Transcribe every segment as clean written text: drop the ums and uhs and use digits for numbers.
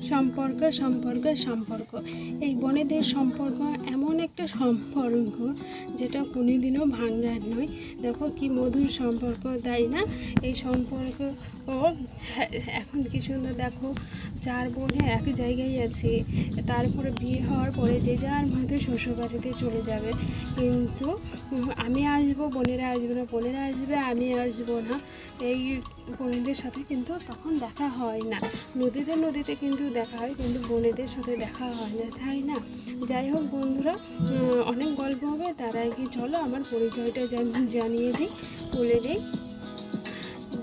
সম্পর্ক সম্পর্ক সম্পর্ক এই বনেদের সম্পর্ক এমন একটা সম্পর্ক যেটা কোনোদিনও ভাঙার নয়। দেখো কি মধুর সম্পর্ক, তাই না? এই সম্পর্ক এখন কি সুন্দর। দেখো 4 বোনে এক জায়গায় আছে, তারপরে বিয়ে হওয়ার পরে যে যার মতো শ্বশুরবাড়িতে চলে যাবে। কিন্তু আমি আসবো, বোনেরা আসবে না, বোনেরা আসবে আমি আসবো না, এই বোনেদের সাথে কিন্তু তখন দেখা হয় না। নদীতে কিন্তু দেখা হয়, কিন্তু বোনেদের সাথে দেখা হয় না, তাই না? যাই হোক বন্ধুরা, অনেক গল্প হবে, তার আগে চলো আমার পরিচয়টা জানিয়ে দিই, বলে দিই।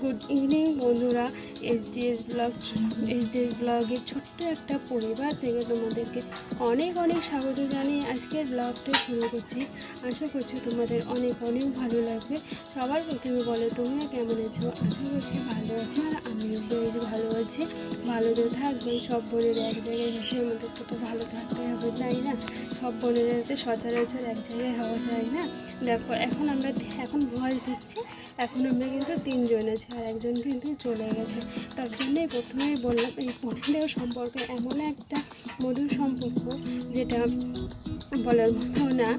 গুড ইভিনিং বন্ধুরা, এইচডিএস ব্লগের ছোট্ট একটা পরিবার থেকে তোমাদেরকে অনেক অনেক স্বাগত জানিয়ে আজকের ব্লগটা শুরু করছি। আশা করছি তোমাদের অনেক অনেক ভালো লাগবে। সবার প্রথমে বলো তোমরা কেমন আছো? আশা করছি ভালো আছো, আর আমিও বেশ ভালো আছি। ভালো তো থাকবে, সব বোনেরা এক জায়গায় এসে আমাদেরকে তো ভালো থাকতে হবে, তাই না? সব বোনেরা তো সচরাচর এক জায়গায় হওয়া যায় না। দেখো এখন ভয়েস দিচ্ছি, এখন আমরা কিন্তু 3 জন আছি, আর একজন কিন্তু চলে গেছে। তার জন্যই প্রথমেই বললাম এই বোনেদের সম্পর্কে এমন একটা মধুর সম্পর্ক যেটা বলার মতো না।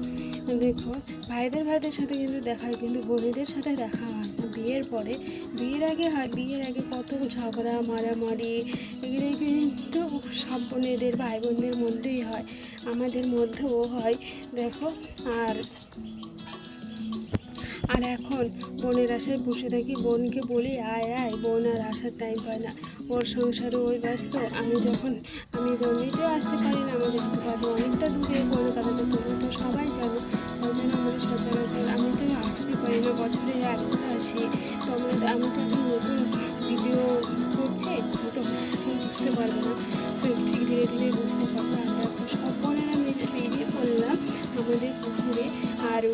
দেখো ভাইদের সাথে কিন্তু দেখা হয়, কিন্তু বোনেদের সাথে দেখা হয় না বিয়ের পরে। বিয়ের আগে হয়, বিয়ের আগে কত ঝগড়া মারামারি এগুলো কিন্তু সব বোনেদের ভাই বোনদের মধ্যেই হয়, আমাদের মধ্যেও হয়। দেখো আর এখন বোনের আশায় বসে থাকি, বোনকে বলি আয় আয়, বোন আর আসার টাইম পায় না, ওর সংসারে ওই ব্যস্ত। আমি এমনিতেও আসতে পারি না, আমাদের বাড়ি অনেকটা দূরে কলকাতাতে, তোমরা তো সবাই জানো। তার জন্য আমাদের সচরাচর আমি তো আসতে পারি না, বছরে একবার আসি। তো আমি তো এখন নতুন ভিডিও করছি, তো বুঝতে পারবো না, ঠিক ধীরে ধীরে বুঝতে পারবো। আর দেখো সব বোনেরা মিলে বেরিয়ে পড়লাম আমাদের পুকুরে। আর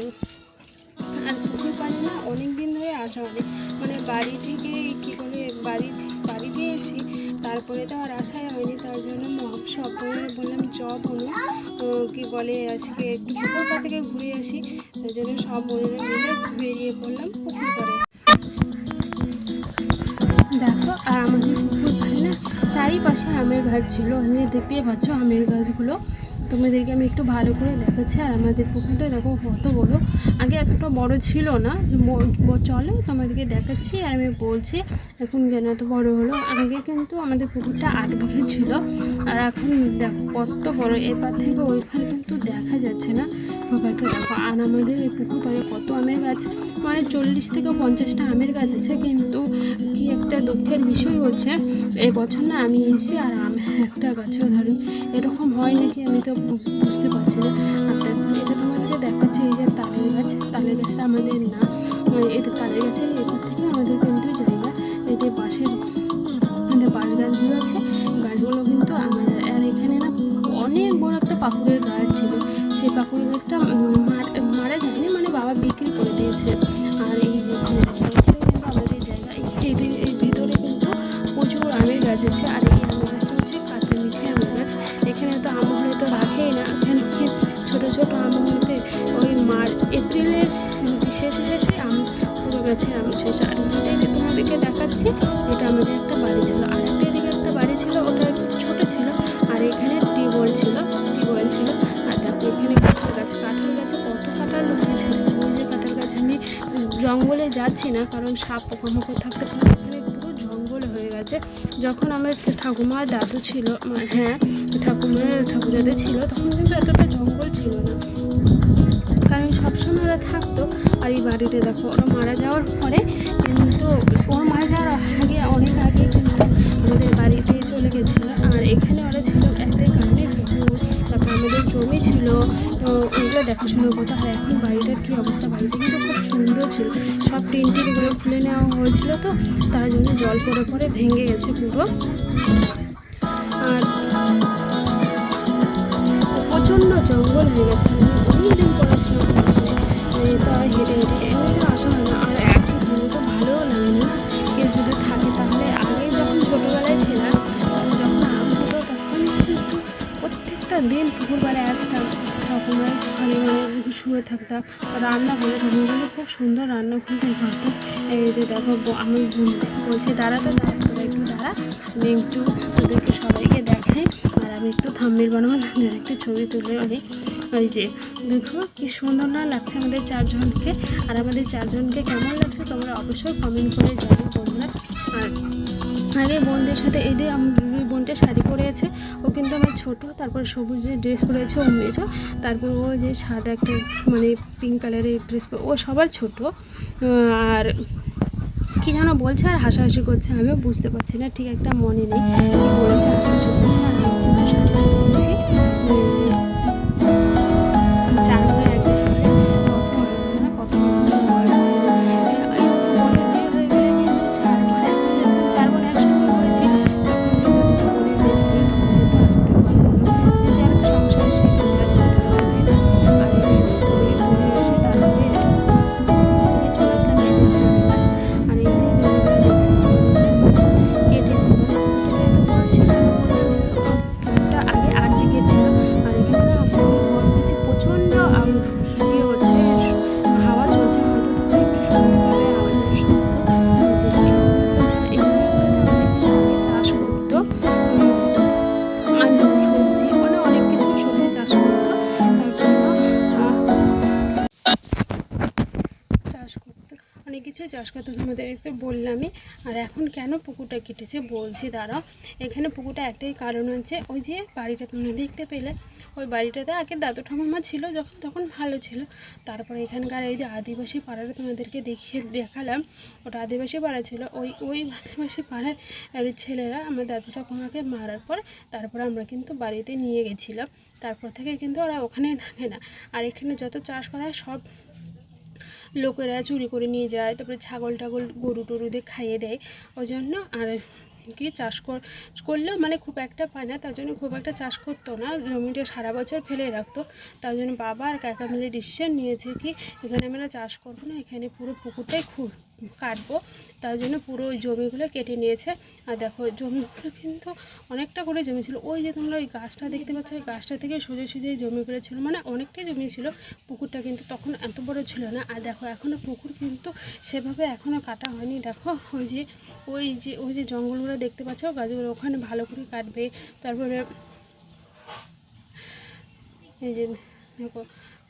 পুকুর পাড়ে না অনেক দিন ধরে আসা হয়নি, মানে বাড়ি থেকে কী বলে বাড়িতে এসি, তারপরে তো আর আসাই হয়নি। তার জন্য সব বোনেরা বললাম বনু কী বলে আজকে একটু পুকুর পাড় থেকে ঘুরে আসি। তার জন্য সব বোনেরা মিলে বেরিয়ে পড়লাম পুকুর পাড়ে। দেখো আর আমাদের পুকুর পাড়ে না চারিপাশে আমের গাছ ছিল, দেখতেই পাচ্ছ আমের গাছগুলো, তোমাদেরকে আমি একটু ভালো করে দেখাচ্ছি। আর আমাদের পুকুরটা দেখো কত বড়, আগে এতটা বড় ছিল না। চলো তোমাদেরকে দেখাচ্ছি, আর আমি বলছি এখন কেন এত বড় হলো। আগে কিন্তু আমাদের পুকুরটা 8 বিঘে ছিল, আর এখন দেখো কত বড়, এপার থেকে ওই পারে কিন্তু দেখা যাচ্ছে না পুকুরটা। দেখো আর আমাদের এই পুকুর পাড়ে কত আমের গাছ, মানে 40 থেকে 50টা আমের গাছ আছে। কিন্তু কি একটা দুঃখের বিষয় হচ্ছে, এই বছর না আমি এসে আর একটা গাছেও ধরেনি। এরকম হয় নাকি আমি তো বুঝতে পারছি না। আর এটা তোমাদেরকে দেখাচ্ছে, এই যে তালের গাছটা আমাদের না, এতে তালের গাছের এরপর থেকে আমাদের কিন্তু জায়গা, এতে আমাদের বাঁশ গাছগুলো আছে, গাছগুলো কিন্তু আমাদের। আর এখানে না অনেক বড় একটা পাকুড়ের গাছ ছিল, সেই পাকুড়ের গাছটা মারা যায়নি, মানে বাবা বিক্রি করে দিয়েছে। আর এই যে কিন্তু আমাদের জায়গা, এই ভিতরে কিন্তু প্রচুর আমের গাছ আছে। আর এই আমের গাছটা হচ্ছে কাঁচা মিঠে আমের গাছ। এখানে তো আম হলে তো রাখেই না, এখানে ছোটো ছোটো আম হতে ওই এপ্রিলের শেষে আম পুরো গাছে আম শেষ। আর এদিকে তোমাদেরকে দেখাচ্ছি, এটা আমাদের একটা বাড়ি ছিল, আর এদিকে একটা বাড়ি ছিল, ওটা একটু ছোটো ছিল। আর এখানে টিউবওয়েল ছিল। আর তারপর এখানে কাঁঠাল গাছে কত কাঁঠাল হয়েছে। ওই যে কাঁঠাল গাছে আমি জঙ্গলে যাচ্ছি না, কারণ সাপ পোকামাকড় থাকতে পারে, এখানে পুরো জঙ্গল হয়ে গেছে। যখন আমার ঠাকুমার দাদু ছিল, ঠাকুরদাদা ছিল, তখন কিন্তু এতটা জঙ্গল ছিল না, কারণ সবসময় ওরা থাকতো। আর এই বাড়িতে দেখো ওরা মারা যাওয়ার পরে কিন্তু অনেক আগে কিন্তু আমাদের বাড়িতে চলে গেছিলো। আর এখানে ওরা ছিল একটাই কারণে পুকুর, তারপর আমাদের জমি ছিল, তো ওইগুলো দেখাশোনার কথা। আর এখন বাড়িটার কী অবস্থা, বাড়িটা কিন্তু খুব সুন্দর ছিল, সব টিনগুলো খুলে নেওয়া হয়েছিল, তো তার জন্য জল পড়ে ভেঙে গেছে পুরো। আর প্রচণ্ড জঙ্গল হয়ে গেছে, অনেকদিন পড়াশোনা করে তো হেঁটে এমনিতে আসা হয় না। আর একটু ঘুরে তো ভালোও লাগে না, কেউ যদি থাকে। তাহলে আগে যখন ছোটোবেলায় ছিলাম, যখন আম হতো, তখন কিন্তু প্রত্যেকটা দিন পুকুর পাড়ে আসতাম, ঠাকুমার ঘরে শুয়ে থাকতাম, রান্না করে তখন কিন্তু খুব সুন্দর রান্না করতে পারতাম। এই যে দেখো আমি বলছি তোরা একটু দাঁড়া, দাঁড়া আমি একটু ওদেরকে সবাইকে দেখাই, আর আমি একটু থাম্বনেল বানাবো, একটু ছবি তুলে অনেক। ওই যে দেখো কি সুন্দর না লাগছে আমাদের চারজনকে, আর আমাদের চারজনকে কেমন লাগছে তোমরা অবশ্যই কমেন্ট করে জানো বন্ধুরা। আর আগে বোনদের সাথে এই যে বোনটা শাড়ি পরেছে, ও কিন্তু আমার ছোট, তারপর সবুজ যে ড্রেস পরেছে ও মেজো, তারপর ও যে সাদা একটা মানে পিঙ্ক কালারের ড্রেস পরে, ও সবার ছোট। আর কি যেন বলছে আর হাসাহাসি করছে, আমিও বুঝতে পারছি না, ঠিক একটা মনে নেই কি বলেছে, হাসাহাসি করছে। আর আমি কিন্তু শাড়ি পরেছি, চার বোনে এক জায়গায় কত আনন্দ না, কত রকমের গল্প। এই বোনের বিয়ে হয়ে গেলে কিন্তু চার বোন, এখন যখন চার বোন একসঙ্গে হয়েছে তখন কিন্তু দুটো বোনের বিয়ে হয়ে গেলে তখন কিন্তু আর হতে পারবো না, যে যার সংসারে সে কিন্তু ব্যস্ত থাকবে, তাই না? আর এই যে তুলে এসে তারপরে থেকে চলে আসলাম এই যে ফুল গাছ। আর এই যে জমিগুলো দেখছি কেটেছে, মানে পুকুরটা এত বড় ছিল না, পুকুরটা আগে 8 বিঘে ছিল। আর এখানে না বড় কিছু প্রচণ্ড ইয়ে হচ্ছে, হাওয়া চলছে, হয়তো তোমরা একটু শুনতে পাবে আওয়াজের শব্দ। যে এই জমিগুলো ছিল, এই জমিগুলোতে আমাদের কিন্তু আগে চাষ করতো আলু, সবজি, মানে অনেক কিছু সবজি চাষ করতো, তার জন্য চাষ করতো, অনেক কিছুই চাষ করতো, তোমাদের একটু বললামই। আর এখন কেন পুকুরটা কেটেছে বলছি দাঁড়াও। এখানে পুকুরটা একটাই কারণ আছে, ওই যে বাড়িটা তোমরা দেখতে পেলে, ওই বাড়িটাতে আগে দাদু ঠাকুমা ছিল যখন, তখন ভালো ছিল। তারপরে এখানকার এই যে আদিবাসী পাড়াটা তোমাদেরকে দেখালাম, ওটা আদিবাসী পাড়া ছিল। ওই আদিবাসী পাড়ার ছেলেরা আমার দাদু ঠাকুমাকে মারার পর তারপরে আমরা কিন্তু বাড়িতে নিয়ে গেছিলাম, তারপর থেকে কিন্তু ওরা ওখানে থাকে না। আর এখানে যত চাষ করা হয় সব লোকেরা চুরি করে নিয়ে যায়, তারপরে ছাগল টাগল গরু টরুদের খাইয়ে দেয়, ওই জন্য। আর কি চাষ করলেও মানে খুব একটা পায় না, তার জন্য খুব একটা চাষ করতো না, জমিটা সারা বছর ফেলে রাখতো। তার জন্য বাবা আর কাকা মিলে ডিসিশন নিয়েছে কি এখানে আমরা চাষ করবো না, এখানে পুরো পুকুরটাই কাটবো, তার জন্য পুরো ওই জমিগুলো কেটে নিয়েছে। আর দেখো জমিগুলো কিন্তু অনেকটা করে জমি ছিল, ওই যে তোমরা ওই গাছটা দেখতে পাচ্ছ, ওই গাছটা থেকে সোজা সোজা জমিগুলো ছিল, মানে অনেকটাই জমি ছিল। পুকুরটা কিন্তু তখন এত বড় ছিল না। আর দেখো এখনও পুকুর কিন্তু সেভাবে এখনও কাটা হয়নি, দেখো ওই যে জঙ্গলগুলো দেখতে পাচ্ছ, গাছগুলো ওখানে ভালো করে কাটবে। তারপরে এই যে দেখো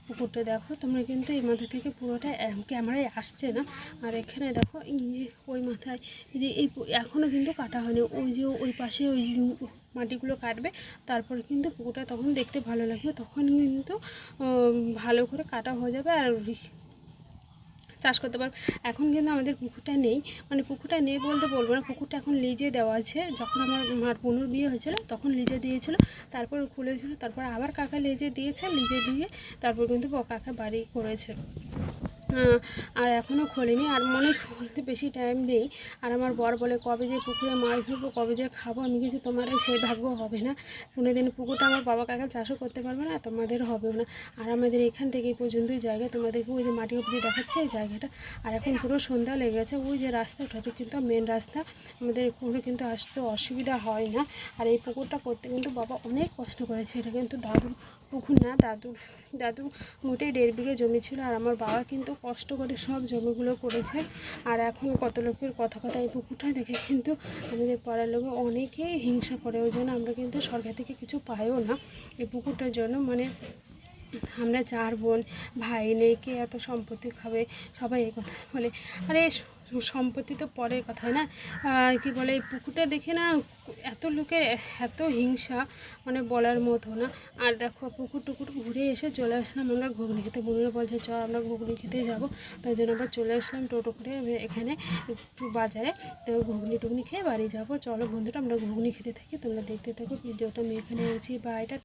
পুকুরটা দেখো তোমরা, কিন্তু এই মাথা থেকে পুরোটা ক্যামেরায় আসছে না। আর এখানে দেখো এই যে ওই মাথায় এই যে এখনও কিন্তু কাটা হয়নি, ওই যে ওই পাশে ওই মাটিগুলো কাটবে, তারপর কিন্তু পুকুরটা তখন দেখতে ভালো লাগবে, তখন কিন্তু ভালো করে কাটা হয়ে যাবে আর চাষ করতে পারবে। এখন কিন্তু আমাদের পুকুরটা নেই, মানে পুকুরটা নেই বলতে বলবো না, পুকুরটা এখন লিজে দেওয়া আছে। যখন আমার বোনের বিয়ে হয়েছিল তখন লিজে দিয়েছিল, তারপর খুলেছিল, তারপর আবার কাকা লিজে দিয়েছে, লিজে দিয়ে তারপর কিন্তু কাকা বাড়ি করেছে। আর এখনও খোলেনি, আর মনে খুলতে বেশি টাইম নেই। আর আমার বর বলে কবে যে পুকুরে মাছ ধরবো, কবে যে খাবো, আমি কিছু তোমার সেই ভাগ্য হবে না, কোনোদিন পুকুরটা আমার বাবা কাকা চাষও করতে পারবে না, তোমাদের হবেও না। আর আমাদের এখান থেকে এই পর্যন্তই জায়গা, তোমাদেরকে ওই যে মাটি অবধি দেখাচ্ছে এই জায়গাটা। আর এখন পুরো সন্ধ্যা লেগে গেছে, ওই যে রাস্তাটা কিন্তু মেন রাস্তা, আমাদের কোনো কিন্তু আসতে অসুবিধা হয় না। আর এই পুকুরটা করতে কিন্তু বাবা অনেক কষ্ট করেছে, এটা কিন্তু দাদুর পুকুর না, দাদু মোটেই 1.5 বিঘে জমি ছিল, আর আমার বাবা কিন্তু কষ্ট করে সব জমিগুলো করেছে। আর এখন কত লোকের কথা এই পুকুরটা দেখে কিন্তু আমাদের পাড়ার লোক অনেকেই হিংসা করে, ওই জন্য আমরা কিন্তু সরকার থেকে কিছু পাইও না এই পুকুরটার জন্য। মানে আমরা 4 বোন, ভাই নেই, কে এত সম্পত্তি খাবে, সবাই এই কথা বলে। আরে সম্পত্তি তো পরের কথা না, কি বলে এই পুকুরটা দেখে না এত লোকের এত হিংসা, মানে বলার মতো না। আর দেখো পুকুর টুকুর ঘুরে এসে চলে আসলাম আমরা ঘুগনি খেতে, বোনেরা বলছে চ আমরা ঘুগনি খেতে যাবো, তাই জন্য আমরা চলে আসলাম টোটো করে এখানে একটু বাজারে, তো ঘুগনি টুগনি খেয়ে বাড়ি যাবো। চলো বন্ধুরা আমরা ঘুগনি খেতে থাকি, তোমরা দেখতে থাকো ভিডিওটা, আমি এখানে আছি বা এটা।